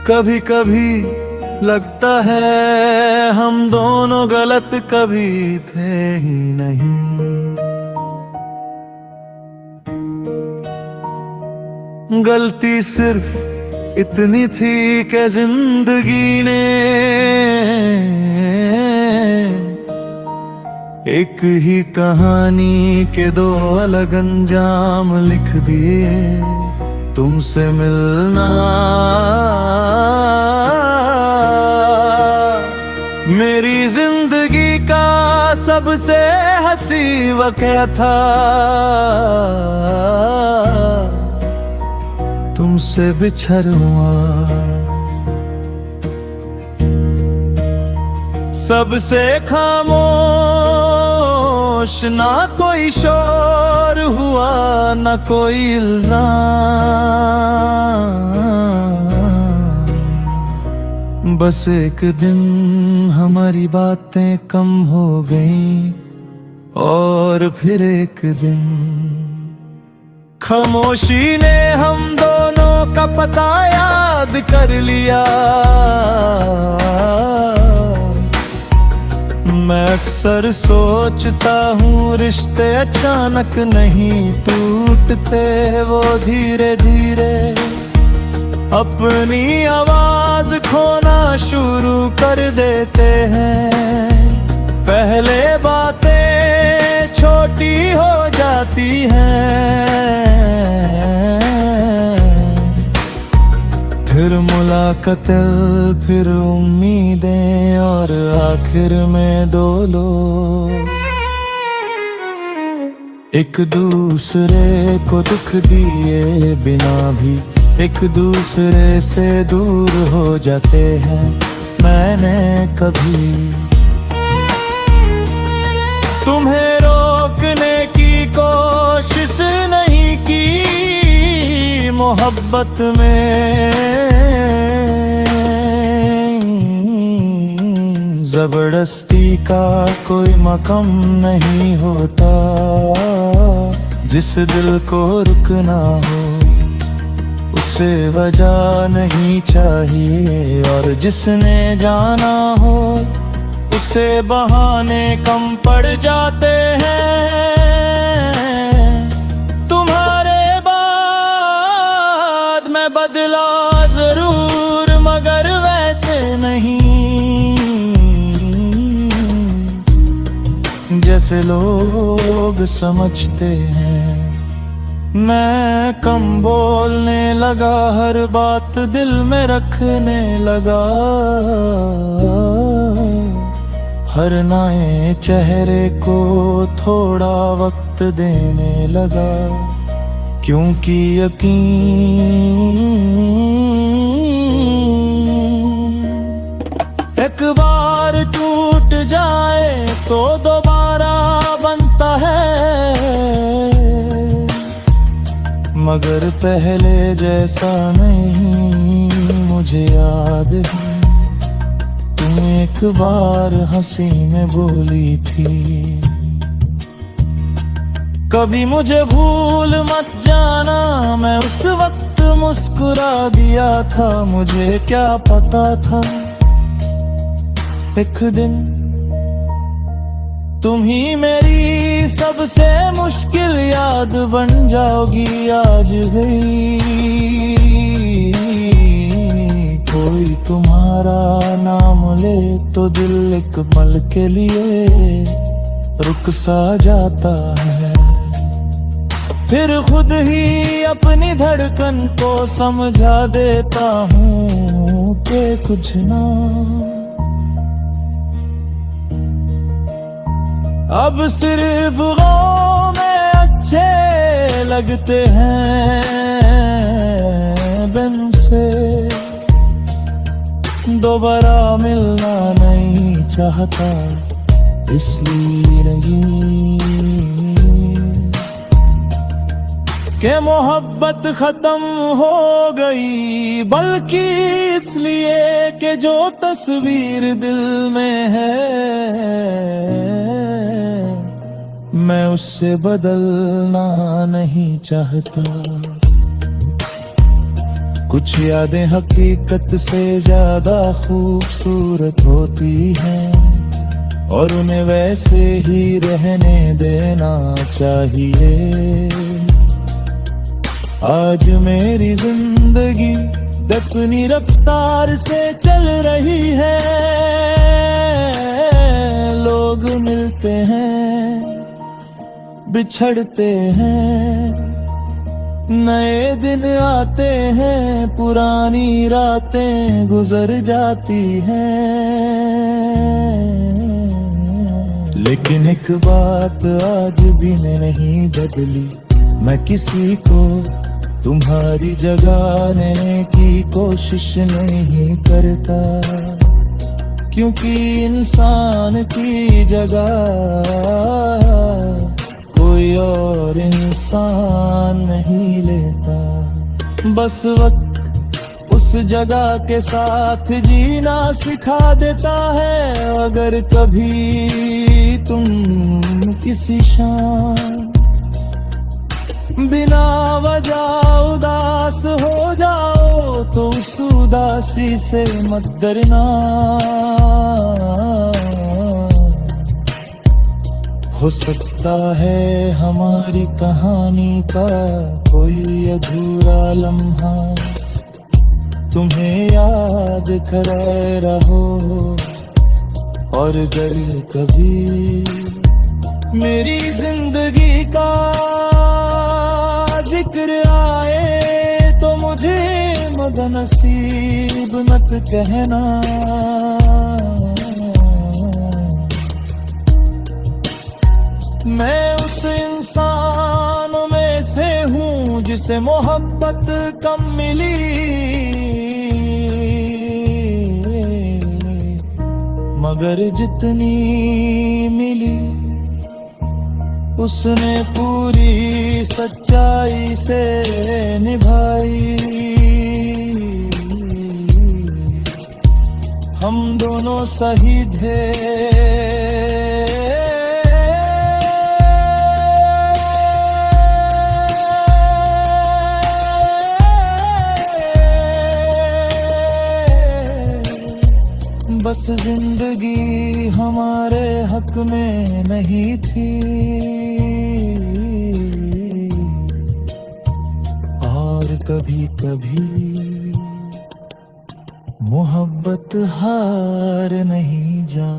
कभी कभी लगता है हम दोनों गलत कभी थे ही नहीं। गलती सिर्फ इतनी थी कि जिंदगी ने एक ही कहानी के दो अलग अंजाम लिख दिए। तुमसे मिलना मेरी जिंदगी का सबसे हंसी वाक़या था। तुमसे बिछड़ हुआ सबसे खामोश, ना कोई शोर हुआ ना कोई इल्जाम। बस एक दिन हमारी बातें कम हो गईं और फिर एक दिन खामोशी ने हम दोनों का पता याद कर लिया। मैं अक्सर सोचता हूँ रिश्ते अचानक नहीं टूटते, वो धीरे धीरे अपनी आवाज खोना शुरू कर देते हैं। पहले बातें छोटी हो जाती हैं, फिर मुलाकातें, फिर उम्मीदें और आखिर में दो लोग एक दूसरे को दुख दिए बिना भी एक दूसरे से दूर हो जाते हैं। मैंने कभी तुम्हें रोकने की कोशिश नहीं की, मोहब्बत में जबरदस्ती का कोई मकाम नहीं होता। जिस दिल को रुकना हो उसे वजह नहीं चाहिए, और जिसने जाना हो उसे बहाने कम पड़ जाते हैं। तुम्हारे बाद मैं बदला जरूर मगर वैसे नहीं जैसे लोग समझते हैं। मैं कम बोलने लगा, हर बात दिल में रखने लगा, हर नए चेहरे को थोड़ा वक्त देने लगा, क्योंकि यकीन एक बार टूट जाए तो दोबारा बनता है। मगर पहले जैसा नहीं, मुझे याद है तुम एक बार हंसी में बोली थी, कभी मुझे भूल मत जाना। मैं उस वक्त मुस्कुरा दिया था, मुझे क्या पता था एक दिन तुम ही मेरी सबसे मुश्किल याद बन जाओगी। आज गई कोई तुम्हारा नाम ले तो दिल एक पल के लिए रुक सा जाता है, फिर खुद ही अपनी धड़कन को समझा देता हूँ कि कुछ ना अब सिर्फ गम में अच्छे लगते हैं। बिन से दोबारा मिलना नहीं चाहता, इसलिए नहीं कि मोहब्बत खत्म हो गई, बल्कि इसलिए कि जो तस्वीर दिल में है मैं उससे बदलना नहीं चाहता। कुछ यादें हकीकत से ज्यादा खूबसूरत होती हैं और उन्हें वैसे ही रहने देना चाहिए। आज मेरी जिंदगी अपनी रफ्तार से चल रही है। लोग मिलते हैं, बिछड़ते हैं, नए दिन आते हैं, पुरानी रातें गुजर जाती हैं। लेकिन एक बात आज भी नहीं बदली, मैं किसी को तुम्हारी जगाने की कोशिश नहीं करता, क्योंकि इंसान की जगह कोई और इंसान नहीं लेता। बस वक्त उस जगह के साथ जीना सिखा देता है। अगर कभी तुम किसी शाम बिना वजह उदास हो जाओ तो उस उदासी से मत डरना। हो सकता है हमारी कहानी का कोई अधूरा लम्हा तुम्हें याद कराए रहो, और अगर कभी मेरी जिंदगी का जिक्र आए तो मुझे बदनसीब मत कहना। मैं उस इंसान में से हूँ जिसे मोहब्बत कम मिली, मगर जितनी मिली उसने पूरी सच्चाई से निभाई। हम दोनों सही थे, बस जिंदगी हमारे हक में नहीं थी, और कभी कभी मोहब्बत हार नहीं जा